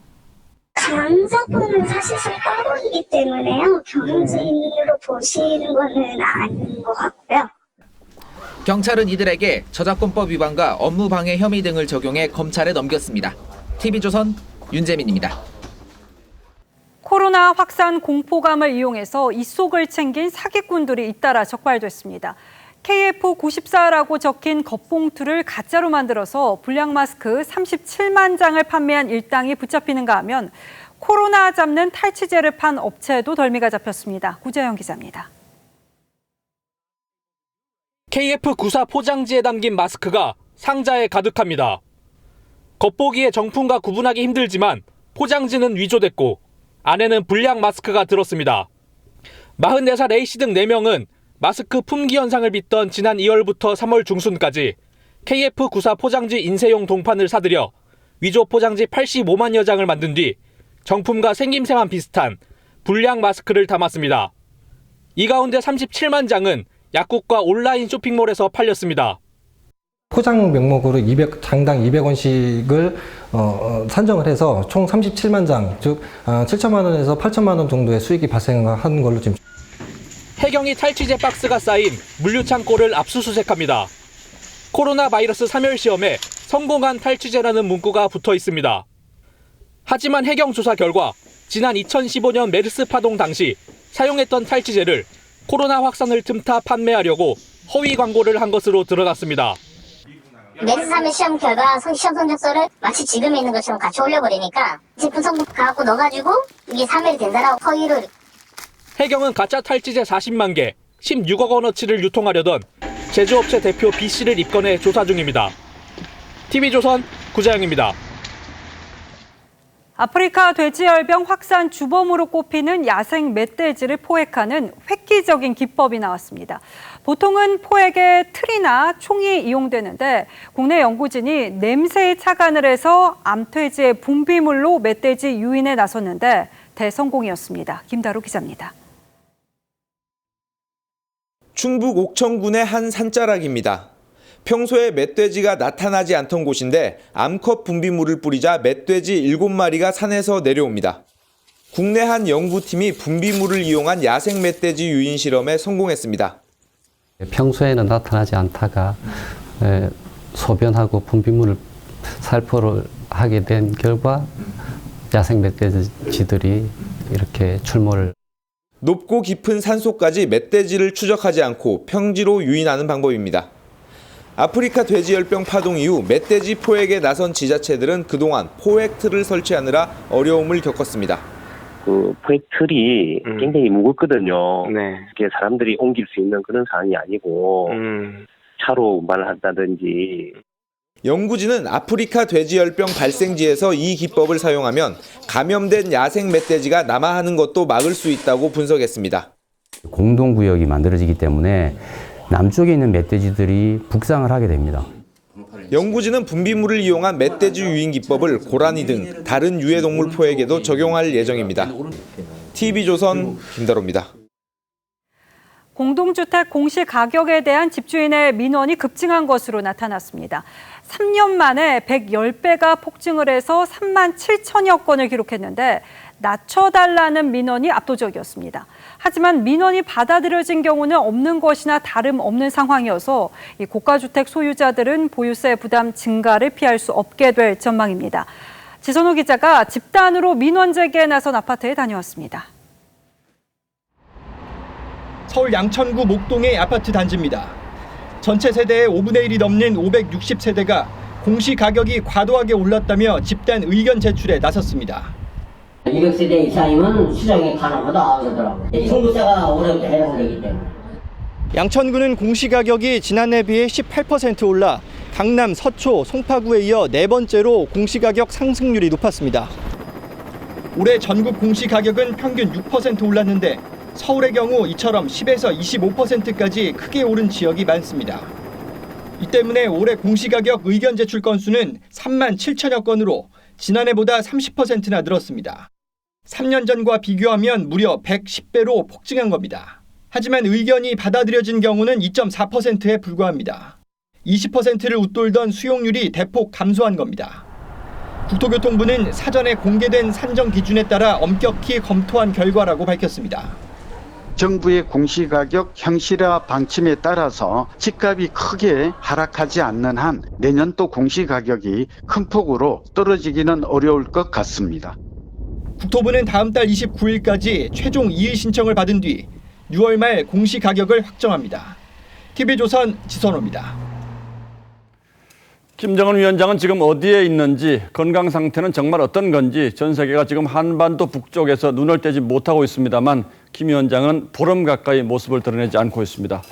강사분은 사실 실과이기 때문에요. 경진으로 보시는 거는 아닌 것 같고요. 경찰은 이들에게 저작권법 위반과 업무방해 혐의 등을 적용해 검찰에 넘겼습니다. TV조선 윤재민입니다. 코로나 확산 공포감을 이용해서 입속을 챙긴 사기꾼들이 잇따라 적발됐습니다. KF94라고 적힌 겉봉투를 가짜로 만들어서 불량 마스크 37만 장을 판매한 일당이 붙잡히는가 하면 코로나 잡는 탈취제를 판 업체에도 덜미가 잡혔습니다. 구재영 기자입니다. KF94 포장지에 담긴 마스크가 상자에 가득합니다. 겉보기에 정품과 구분하기 힘들지만 포장지는 위조됐고 안에는 불량 마스크가 들었습니다. 44살 A씨 등 4명은 마스크 품귀 현상을 빚던 지난 2월부터 3월 중순까지 KF94 포장지 인쇄용 동판을 사들여 위조 포장지 85만여 장을 만든 뒤 정품과 생김새만 비슷한 불량 마스크를 담았습니다. 이 가운데 37만 장은 약국과 온라인 쇼핑몰에서 팔렸습니다. 포장 명목으로 장당 200원씩을 산정을 해서 총 37만 장, 즉 7천만 원에서 8천만 원 정도의 수익이 발생한 걸로 지금. 해경이 탈취제 박스가 쌓인 물류창고를 압수수색합니다. 코로나 바이러스 3열 시험에 성공한 탈취제라는 문구가 붙어 있습니다. 하지만 해경 조사 결과 지난 2015년 메르스 파동 당시 사용했던 탈취제를 코로나 확산을 틈타 판매하려고 허위 광고를 한 것으로 드러났습니다. 메르스 3일 시험 결과 시험 성적서를 마치 지금에 있는 것처럼 같이 올려버리니까 제품 성분 갖고 넣어가지고 이게 3일이 된다라고 허위로. 해경은 가짜 탈취제 40만 개, 16억 원어치를 유통하려던 제조업체 대표 B씨를 입건해 조사 중입니다. TV조선 구자영입니다. 아프리카 돼지열병 확산 주범으로 꼽히는 야생 멧돼지를 포획하는 획기적인 기법이 나왔습니다. 보통은 포획에 틀이나 총이 이용되는데 국내 연구진이 냄새에 착안을 해서 암퇴지의 분비물로 멧돼지 유인에 나섰는데 대성공이었습니다. 김다루 기자입니다. 충북 옥천군의 한 산자락입니다. 평소에 멧돼지가 나타나지 않던 곳인데 암컷 분비물을 뿌리자 멧돼지 7마리가 산에서 내려옵니다. 국내 한 연구팀이 분비물을 이용한 야생 멧돼지 유인 실험에 성공했습니다. 평소에는 나타나지 않다가 소변하고 분비물을 살포를 하게 된 결과 야생 멧돼지들이 이렇게 출몰을. 높고 깊은 산속까지 멧돼지를 추적하지 않고 평지로 유인하는 방법입니다. 아프리카 돼지열병 파동 이후 멧돼지 포획에 나선 지자체들은 그동안 포획틀을 설치하느라 어려움을 겪었습니다. 그 포획틀이 굉장히 무겁거든요. 이렇게 사람들이 옮길 수 있는 그런 상황이 아니고 차로만 한다든지. 연구진은 아프리카 돼지열병 발생지에서 이 기법을 사용하면 감염된 야생 멧돼지가 남하하는 것도 막을 수 있다고 분석했습니다. 공동구역이 만들어지기 때문에 남쪽에 있는 멧돼지들이 북상을 하게 됩니다. 연구진은 분비물을 이용한 멧돼지 유인 기법을 고라니 등 다른 유해동물 포획에도 적용할 예정입니다. TV조선 김다로입니다. 공동주택 공시가격에 대한 집주인의 민원이 급증한 것으로 나타났습니다. 3년 만에 110배가 폭증을 해서 3만 7천여 건을 기록했는데 낮춰달라는 민원이 압도적이었습니다. 하지만 민원이 받아들여진 경우는 없는 것이나 다름없는 상황이어서 이 고가주택 소유자들은 보유세 부담 증가를 피할 수 없게 될 전망입니다. 지선호 기자가 집단으로 민원 제기에 나선 아파트에 다녀왔습니다. 서울 양천구 목동의 아파트 단지입니다. 전체 세대의 5분의 1이 넘는 560세대가 공시가격이 과도하게 올랐다며 집단 의견 제출에 나섰습니다. 200세대 이상이면 수정이 가능하다 그러더라고요. 종부세가 어렵게 해당되기 때문에. 양천구는 공시가격이 지난해 비해 18% 올라 강남, 서초, 송파구에 이어 네 번째로 공시가격 상승률이 높았습니다. 올해 전국 공시가격은 평균 6% 올랐는데 서울의 경우 이처럼 10에서 25%까지 크게 오른 지역이 많습니다. 이 때문에 올해 공시가격 의견 제출 건수는 3만 7천여 건으로 지난해보다 30%나 늘었습니다. 3년 전과 비교하면 무려 110배로 폭증한 겁니다. 하지만 의견이 받아들여진 경우는 2.4%에 불과합니다. 20%를 웃돌던 수용률이 대폭 감소한 겁니다. 국토교통부는 사전에 공개된 산정 기준에 따라 엄격히 검토한 결과라고 밝혔습니다. 정부의 공시가격 현실화 방침에 따라서 집값이 크게 하락하지 않는 한 내년도 공시가격이 큰 폭으로 떨어지기는 어려울 것 같습니다. 국토부는 다음 달 29일까지 최종 이의 신청을 받은 뒤 6월 말 공시가격을 확정합니다. TV조선 지선호입니다. 김정은 위원장은 지금 어디에 있는지, 건강 상태는 정말 어떤 건지 전 세계가 지금 한반도 북쪽에서 눈을 떼지 못하고 있습니다만 김 위원장은 보름 가까이 모습을 드러내지 않고 있습니다.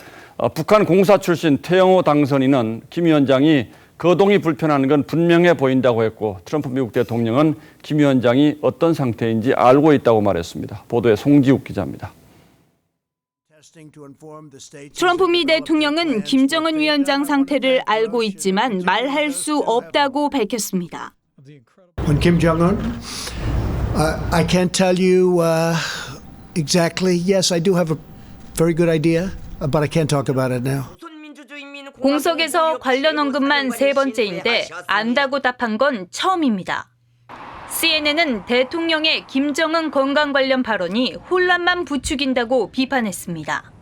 북한 공사 출신 태영호 당선인은 김 위원장이 거동이 불편한 건 분명해 보인다고 했고 트럼프 미국 대통령은 김 위원장이 어떤 상태인지 알고 있다고 말했습니다. 보도에 송지욱 기자입니다. 트럼프 미 대통령은 김정은 위원장 상태를 알고 있지만 말할 수 없다고 밝혔습니다. On Kim Jong-un, I can't tell you exactly. Yes, I do have a very good idea, but I can't talk about it now. 공석에서 관련 언급만 세 번째인데 안다고 답한 건 처음입니다. CNN은 대통령의 김정은 건강 관련 발언이 혼란만 부추긴다고 비판했습니다.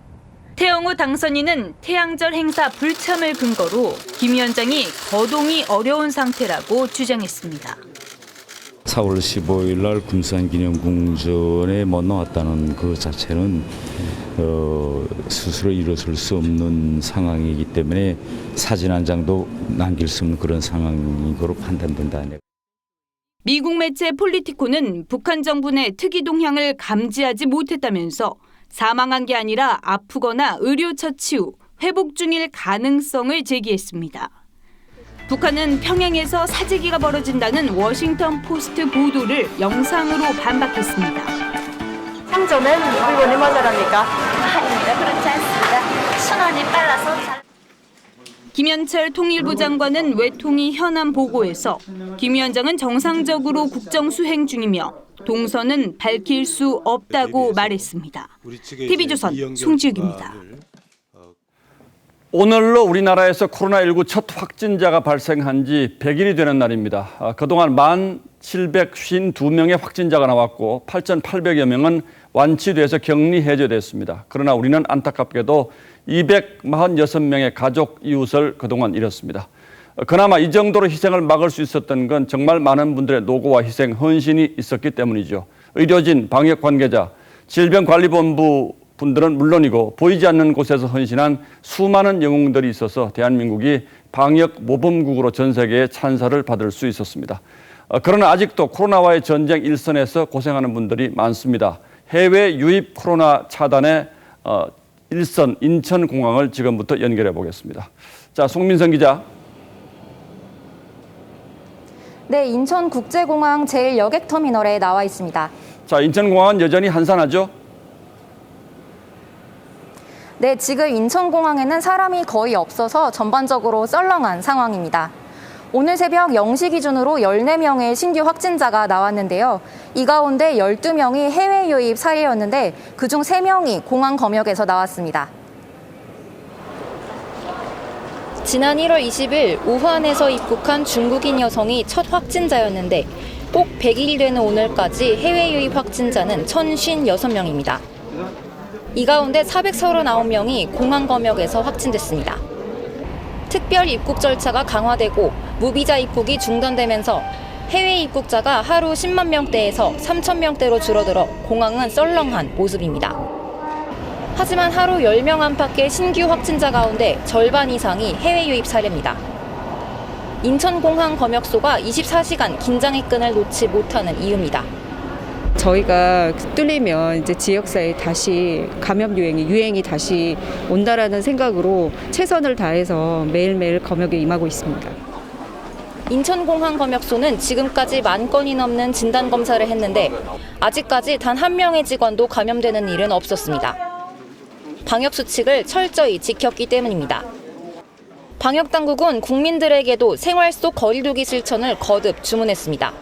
태영호 당선인은 태양절 행사 불참을 근거로 김 위원장이 거동이 어려운 상태라고 주장했습니다. 4월 15일 날 군산기념궁전에 못 나왔다는 그 자체는 스스로 일어설 수 없는 상황이기 때문에 사진 한 장도 남길 수 없는 그런 상황인 거로 판단된다. 미국 매체 폴리티코는 북한 정부 내 특이 동향을 감지하지 못했다면서 사망한 게 아니라 아프거나 의료 처치 후 회복 중일 가능성을 제기했습니다. 북한은 평양에서 사재기가 벌어진다는 워싱턴 포스트 보도를 영상으로 반박했습니다. 상점엔 물건이 모자랍니까? 아닙니다. 그렇지 않습니다. 순환이 빨라서 김현철 통일부 장관은 외통위 현안 보고에서 김 위원장은 정상적으로 국정 수행 중이며 동선은 밝힐 수 없다고 말했습니다. TV조선 송지욱입니다. 오늘로 우리나라에서 코로나19 첫 확진자가 발생한 지 100일이 되는 날입니다. 그동안 1,752명의 확진자가 나왔고 8,800여 명은 완치돼서 격리 해제됐습니다. 그러나 우리는 안타깝게도 246명의 가족, 이웃을 그동안 잃었습니다. 그나마 이 정도로 희생을 막을 수 있었던 건 정말 많은 분들의 노고와 희생, 헌신이 있었기 때문이죠. 의료진, 방역 관계자, 질병관리본부 분들은 물론이고 보이지 않는 곳에서 헌신한 수많은 영웅들이 있어서 대한민국이 방역 모범국으로 전 세계의 찬사를 받을 수 있었습니다. 그러나 아직도 코로나와의 전쟁 일선에서 고생하는 분들이 많습니다. 해외 유입 코로나 차단의 일선 인천공항을 지금부터 연결해 보겠습니다. 자, 송민선 기자. 네, 인천국제공항 제1여객터미널에 나와 있습니다. 자, 인천공항은 여전히 한산하죠? 네, 지금 인천공항에는 사람이 거의 없어서 전반적으로 썰렁한 상황입니다. 오늘 새벽 0시 기준으로 14명의 신규 확진자가 나왔는데요. 이 가운데 12명이 해외 유입 사례였는데 그중 3명이 공항 검역에서 나왔습니다. 지난 1월 20일 우한에서 입국한 중국인 여성이 첫 확진자였는데 꼭 100일이 되는 오늘까지 해외 유입 확진자는 1,056명입니다. 이 가운데 439명이 공항 검역에서 확진됐습니다. 특별 입국 절차가 강화되고 무비자 입국이 중단되면서 해외 입국자가 하루 10만 명대에서 3천 명대로 줄어들어 공항은 썰렁한 모습입니다. 하지만 하루 10명 안팎의 신규 확진자 가운데 절반 이상이 해외 유입 사례입니다. 인천공항 검역소가 24시간 긴장의 끈을 놓지 못하는 이유입니다. 저희가 뚫리면 이제 지역사회에 다시 감염 유행이 다시 온다라는 생각으로 최선을 다해서 매일매일 검역에 임하고 있습니다. 인천공항 검역소는 지금까지 10,000건이 넘는 진단검사를 했는데 아직까지 단 한 명의 직원도 감염되는 일은 없었습니다. 방역수칙을 철저히 지켰기 때문입니다. 방역당국은 국민들에게도 생활 속 거리두기 실천을 거듭 주문했습니다.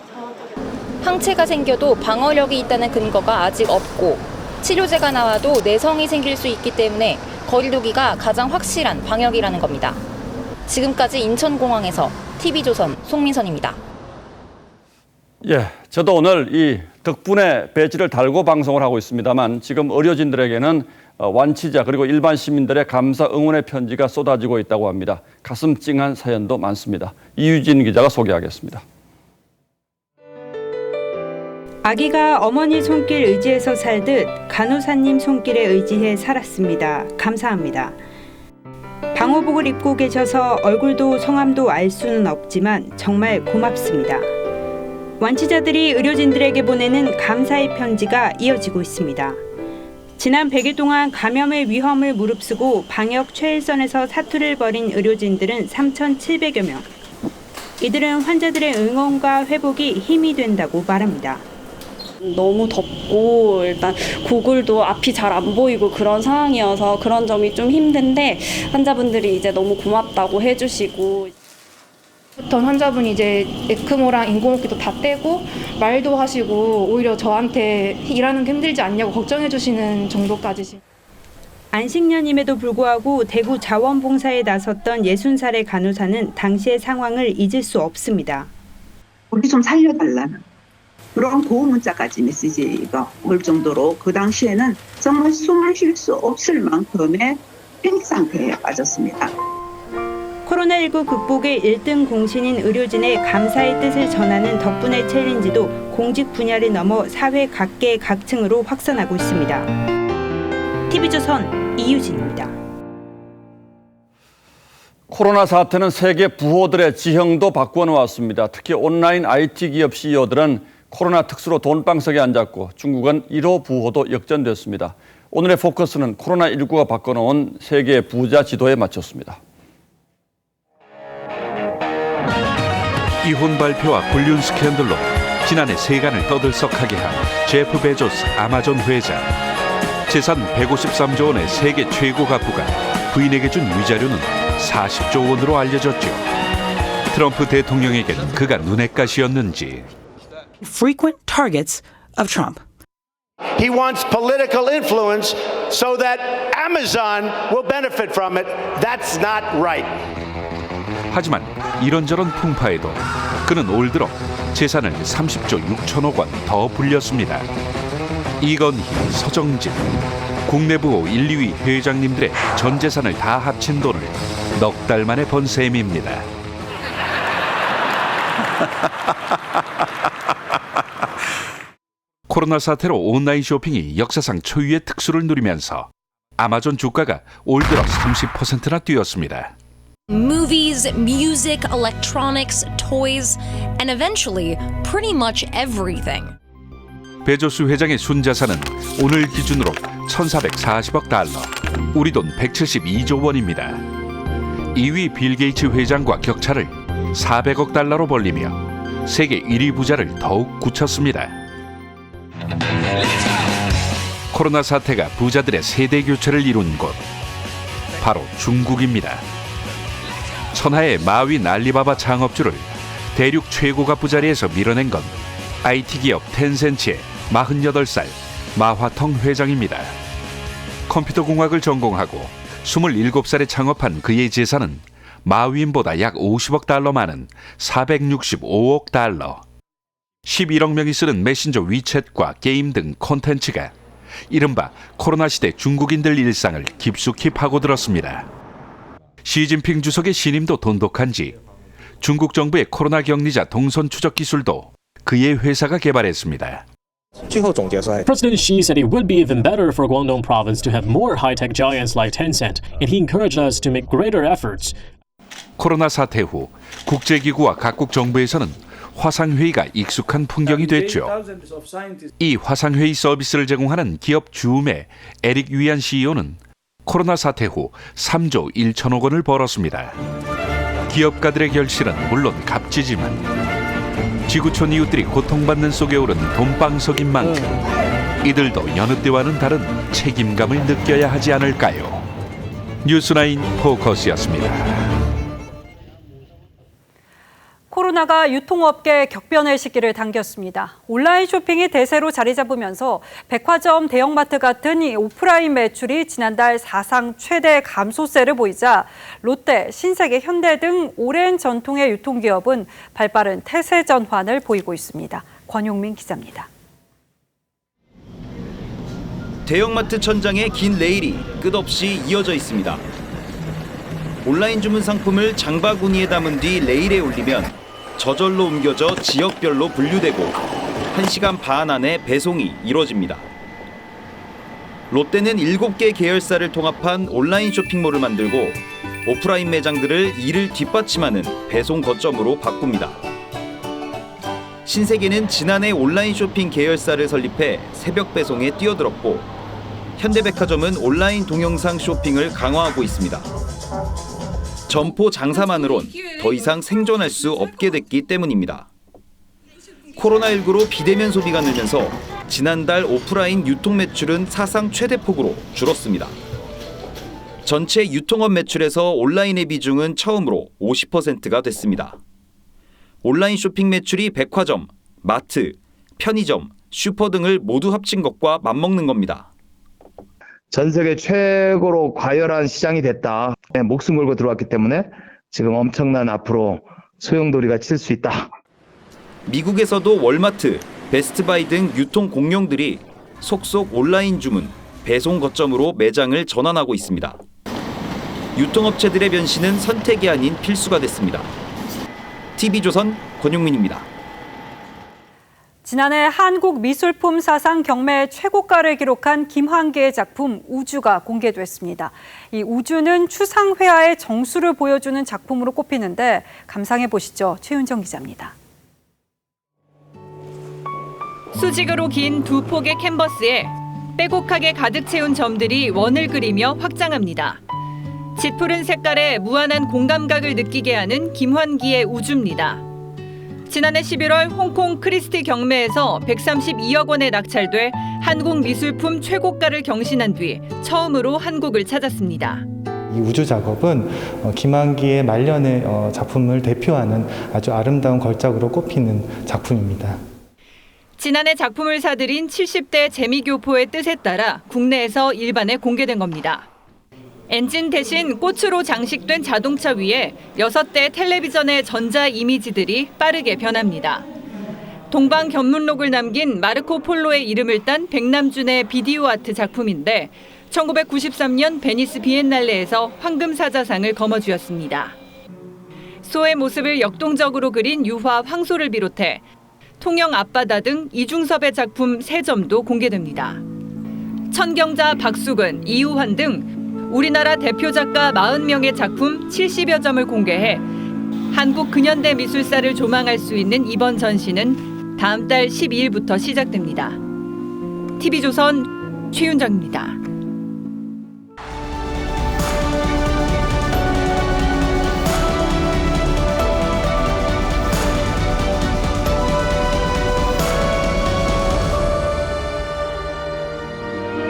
항체가 생겨도 방어력이 있다는 근거가 아직 없고 치료제가 나와도 내성이 생길 수 있기 때문에 거리두기가 가장 확실한 방역이라는 겁니다. 지금까지 인천공항에서 TV조선 송민선입니다. 예, 저도 오늘 이 덕분에 배지를 달고 방송을 하고 있습니다만 지금 의료진들에게는 완치자 그리고 일반 시민들의 감사 응원의 편지가 쏟아지고 있다고 합니다. 가슴 찡한 사연도 많습니다. 이유진 기자가 소개하겠습니다. 아기가 어머니 손길 의지해서 살듯 간호사님 손길에 의지해 살았습니다. 감사합니다. 방호복을 입고 계셔서 얼굴도 성함도 알 수는 없지만 정말 고맙습니다. 완치자들이 의료진들에게 보내는 감사의 편지가 이어지고 있습니다. 지난 100일 동안 감염의 위험을 무릅쓰고 방역 최일선에서 사투를 벌인 의료진들은 3,700여 명. 이들은 환자들의 응원과 회복이 힘이 된다고 말합니다. 너무 덥고 일단 고글도 앞이 잘 안 보이고 그런 상황이어서 그런 점이 좀 힘든데 환자분들이 이제 너무 고맙다고 해주시고 어떤 환자분이 이제 에크모랑 인공호흡기도 다 떼고 말도 하시고 오히려 저한테 일하는 게 힘들지 않냐고 걱정해 주시는 정도까지. 안식년임에도 불구하고 대구 자원봉사에 나섰던 60살의 간호사는 당시의 상황을 잊을 수 없습니다. 우리 좀 살려달라는 그런 고우 문자까지 메시지가 올 정도로 그 당시에는 정말 숨을 쉴 수 없을 만큼의 패닉 상태에 빠졌습니다. 코로나19 극복의 1등 공신인 의료진의 감사의 뜻을 전하는 덕분에 챌린지도 공직 분야를 넘어 사회 각계 각층으로 확산하고 있습니다. TV조선 이유진입니다. 코로나 사태는 세계 부호들의 지형도 바꾸어 놓았습니다. 특히 온라인 IT 기업 CEO들은 코로나 특수로 돈방석에 앉았고 중국은 1호 부호도 역전됐습니다. 오늘의 포커스는 코로나19가 바꿔놓은 세계 부자 지도에 맞췄습니다. 이혼 발표와 불륜 스캔들로 지난해 세간을 떠들썩하게 한 제프 베조스 아마존 회장. 재산 153조 원의 세계 최고 가부가 부인에게 준 위자료는 40조 원으로 알려졌죠. 트럼프 대통령에게는 그가 눈엣가시였는지. Frequent targets of Trump. He wants political influence so that Amazon will benefit from it. That's not right. 하지만 이런저런 풍파에도 그는 올 들어 재산을 30조 6천억 원 더 불렸습니다. 이건희, 서정진, 국내 부호 1, 2위 회장님들의 전 재산을 다 합친 돈을 넉 달 만에 번 셈입니다. 코로나 사태로 온라인 쇼핑이 역사상 초유의 특수를 누리면서 아마존 주가가 올 들어 30%나 뛰었습니다. Movies, music, electronics, toys, and eventually pretty much everything. 베조스 회장의 순자산은 오늘 기준으로 1,440억 달러, 우리 돈 172조 원입니다. 2위 빌 게이츠 회장과 격차를 400억 달러로 벌리며 세계 1위 부자를 더욱 굳혔습니다. 코로나 사태가 부자들의 세대 교체를 이룬 곳, 바로 중국입니다. 천하의 마윈 알리바바 창업주를 대륙 최고가 부자리에서 밀어낸 건 IT 기업 텐센츠의 48살 마화텅 회장입니다. 컴퓨터 공학을 전공하고 27살에 창업한 그의 재산은 마윈보다 약 50억 달러 많은 465억 달러. 11억 명이 쓰는 메신저 위챗과 게임 등 콘텐츠가 이른바 코로나 시대 중국인들 일상을 깊숙이 파고들었습니다. 시진핑 주석의 신임도 돈독한지 중국 정부의 코로나 격리자 동선 추적 기술도 그의 회사가 개발했습니다. President Xi said it would be even better for Guangdong province to have more high-tech giants like Tencent, and he encouraged us to make greater efforts. 코로나 사태 후 국제기구와 각국 정부에서는 화상회의가 익숙한 풍경이 됐죠. 이 화상회의 서비스를 제공하는 기업 줌의 에릭 위안 CEO는 코로나 사태 후 3조 1천억 원을 벌었습니다. 기업가들의 결실은 물론 값지지만 지구촌 이웃들이 고통받는 속에 오른 돈방석인 만큼 이들도 여느 때와는 다른 책임감을 느껴야 하지 않을까요? 뉴스나인 포커스였습니다. 코로나가 유통업계 격변의 시기를 당겼습니다. 온라인 쇼핑이 대세로 자리 잡으면서 백화점, 대형마트 같은 이 오프라인 매출이 지난달 사상 최대 감소세를 보이자 롯데, 신세계, 현대 등 오랜 전통의 유통기업은 발빠른 태세 전환을 보이고 있습니다. 권용민 기자입니다. 대형마트 천장에 긴 레일이 끝없이 이어져 있습니다. 온라인 주문 상품을 장바구니에 담은 뒤 레일에 올리면 저절로 옮겨져 지역별로 분류되고 1시간 반 안에 배송이 이루어집니다. 롯데는 7개 계열사를 통합한 온라인 쇼핑몰을 만들고 오프라인 매장들을 이를 뒷받침하는 배송 거점으로 바꿉니다. 신세계는 지난해 온라인 쇼핑 계열사를 설립해 새벽 배송에 뛰어들었고 현대백화점은 온라인 동영상 쇼핑을 강화하고 있습니다. 점포 장사만으론 더 이상 생존할 수 없게 됐기 때문입니다. 코로나19로 비대면 소비가 늘면서 지난달 오프라인 유통 매출은 사상 최대폭으로 줄었습니다. 전체 유통업 매출에서 온라인의 비중은 처음으로 50%가 됐습니다. 온라인 쇼핑 매출이 백화점, 마트, 편의점, 슈퍼 등을 모두 합친 것과 맞먹는 겁니다. 전 세계 최고로 과열한 시장이 됐다. 목숨 걸고 들어왔기 때문에 지금 엄청난 앞으로 소용돌이가 칠 수 있다. 미국에서도 월마트, 베스트바이 등 유통 공룡들이 속속 온라인 주문, 배송 거점으로 매장을 전환하고 있습니다. 유통업체들의 변신은 선택이 아닌 필수가 됐습니다. TV조선 권용민입니다. 지난해 한국 미술품 사상 경매 최고가를 기록한 김환기의 작품 우주가 공개됐습니다. 이 우주는 추상회화의 정수를 보여주는 작품으로 꼽히는데 감상해 보시죠. 최윤정 기자입니다. 수직으로 긴 두 폭의 캔버스에 빼곡하게 가득 채운 점들이 원을 그리며 확장합니다. 짙푸른 색깔에 무한한 공감각을 느끼게 하는 김환기의 우주입니다. 지난해 11월 홍콩 크리스티 경매에서 132억 원에 낙찰돼 한국 미술품 최고가를 경신한 뒤 처음으로 한국을 찾았습니다. 이 우주 작업은 김환기의 말년의 작품을 대표하는 아주 아름다운 걸작으로 꼽히는 작품입니다. 지난해 작품을 사들인 70대 재미교포의 뜻에 따라 국내에서 일반에 공개된 겁니다. 엔진 대신 꽃으로 장식된 자동차 위에 6대 텔레비전의 전자 이미지들이 빠르게 변합니다. 동방 견문록을 남긴 마르코 폴로의 이름을 딴 백남준의 비디오 아트 작품인데 1993년 베니스 비엔날레에서 황금사자상을 거머쥐었습니다. 소의 모습을 역동적으로 그린 유화 황소를 비롯해 통영 앞바다 등 이중섭의 작품 3점도 공개됩니다. 천경자 박수근, 이우환 등 우리나라 대표 작가 40명의 작품 70여 점을 공개해 한국 근현대 미술사를 조망할 수 있는 이번 전시는 다음 달 12일부터 시작됩니다. TV조선 최윤정입니다.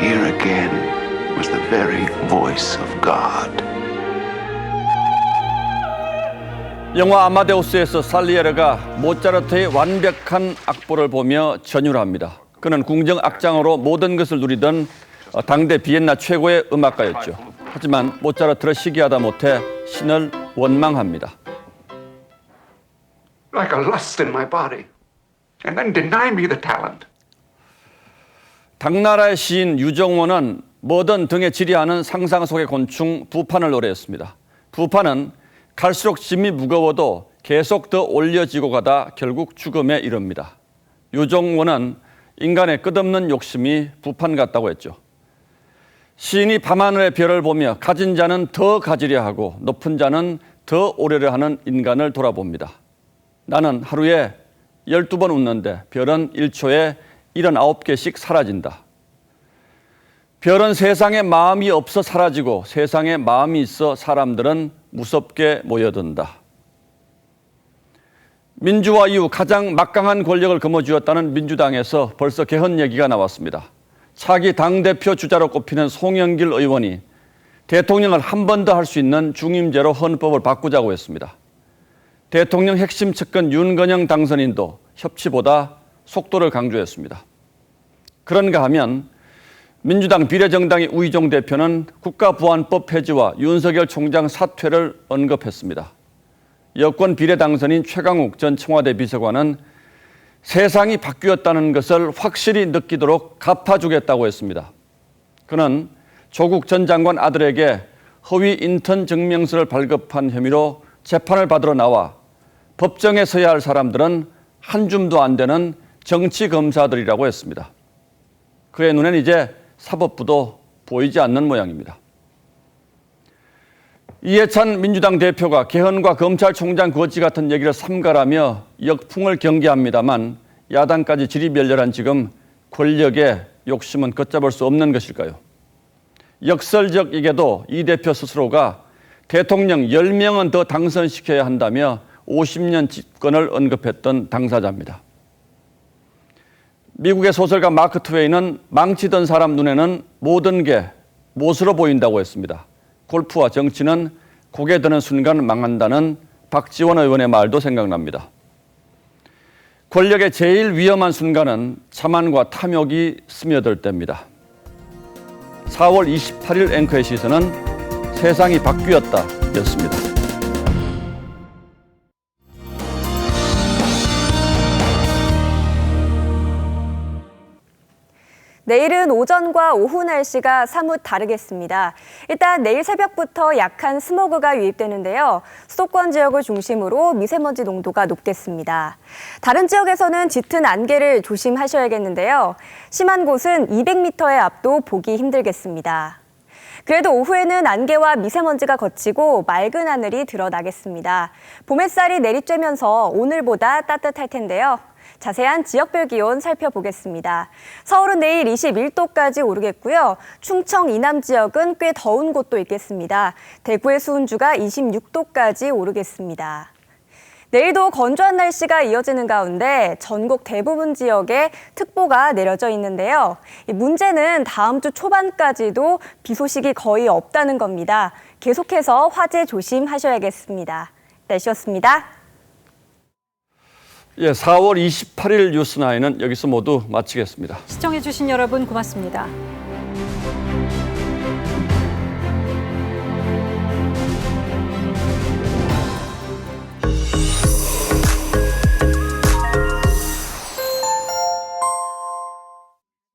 Here again was the very voice of God. 영화 아마데우스에서 살리에르가 모차르트의 완벽한 악보를 보며 전율합니다. 그는 궁정 악장으로 모든 것을 누리던 당대 비엔나 최고의 음악가였죠. 하지만 모차르트를 시기하다 못해 신을 원망합니다. Like a lust in my body, and then deny me the talent. 당나라의 시인 유정원은 뭐든 등에 지리하는 상상 속의 곤충 부판을 노래했습니다. 부판은 갈수록 짐이 무거워도 계속 더 올려지고 가다 결국 죽음에 이릅니다. 유정원은 인간의 끝없는 욕심이 부판 같다고 했죠. 시인이 밤하늘의 별을 보며 가진 자는 더 가지려 하고 높은 자는 더 오르려 하는 인간을 돌아봅니다. 나는 하루에 12번 웃는데 별은 1초에 79개씩 사라진다. 별은 세상에 마음이 없어 사라지고 세상에 마음이 있어 사람들은 무섭게 모여든다. 민주화 이후 가장 막강한 권력을 거머쥐었다는 민주당에서 벌써 개헌 얘기가 나왔습니다. 차기 당대표 주자로 꼽히는 송영길 의원이 대통령을 한 번 더 할 수 있는 중임제로 헌법을 바꾸자고 했습니다. 대통령 핵심 측근 윤건영 당선인도 협치보다 속도를 강조했습니다. 그런가 하면 민주당 비례정당의 우희종 대표는 국가보안법 폐지와 윤석열 총장 사퇴를 언급했습니다. 여권 비례당선인 최강욱 전 청와대 비서관은 세상이 바뀌었다는 것을 확실히 느끼도록 갚아주겠다고 했습니다. 그는 조국 전 장관 아들에게 허위 인턴 증명서를 발급한 혐의로 재판을 받으러 나와 법정에 서야 할 사람들은 한 줌도 안 되는 정치 검사들이라고 했습니다. 그의 눈엔 이제 사법부도 보이지 않는 모양입니다. 이해찬 민주당 대표가 개헌과 검찰총장 거지 같은 얘기를 삼가라며 역풍을 경계합니다만 야당까지 지리멸렬한 지금 권력의 욕심은 걷잡을 수 없는 것일까요? 역설적이게도 이 대표 스스로가 대통령 10명은 더 당선시켜야 한다며 50년 집권을 언급했던 당사자입니다. 미국의 소설가 마크 트웨이는 망치던 사람 눈에는 모든 게 못으로 보인다고 했습니다. 골프와 정치는 고개 드는 순간 망한다는 박지원 의원의 말도 생각납니다. 권력의 제일 위험한 순간은 자만과 탐욕이 스며들 때입니다. 4월 28일 앵커의 시선은 세상이 바뀌었다 였습니다. 내일은 오전과 오후 날씨가 사뭇 다르겠습니다. 일단 내일 새벽부터 약한 스모그가 유입되는데요. 수도권 지역을 중심으로 미세먼지 농도가 높겠습니다. 다른 지역에서는 짙은 안개를 조심하셔야겠는데요. 심한 곳은 200m의 앞도 보기 힘들겠습니다. 그래도 오후에는 안개와 미세먼지가 걷히고 맑은 하늘이 드러나겠습니다. 봄 햇살이 내리쬐면서 오늘보다 따뜻할 텐데요. 자세한 지역별 기온 살펴보겠습니다. 서울은 내일 21도까지 오르겠고요. 충청 이남 지역은 꽤 더운 곳도 있겠습니다. 대구의 수은주가 26도까지 오르겠습니다. 내일도 건조한 날씨가 이어지는 가운데 전국 대부분 지역에 특보가 내려져 있는데요. 문제는 다음 주 초반까지도 비 소식이 거의 없다는 겁니다. 계속해서 화재 조심하셔야겠습니다. 날씨였습니다. 4월 28일 뉴스9는 여기서 모두 마치겠습니다. 시청해주신 여러분 고맙습니다.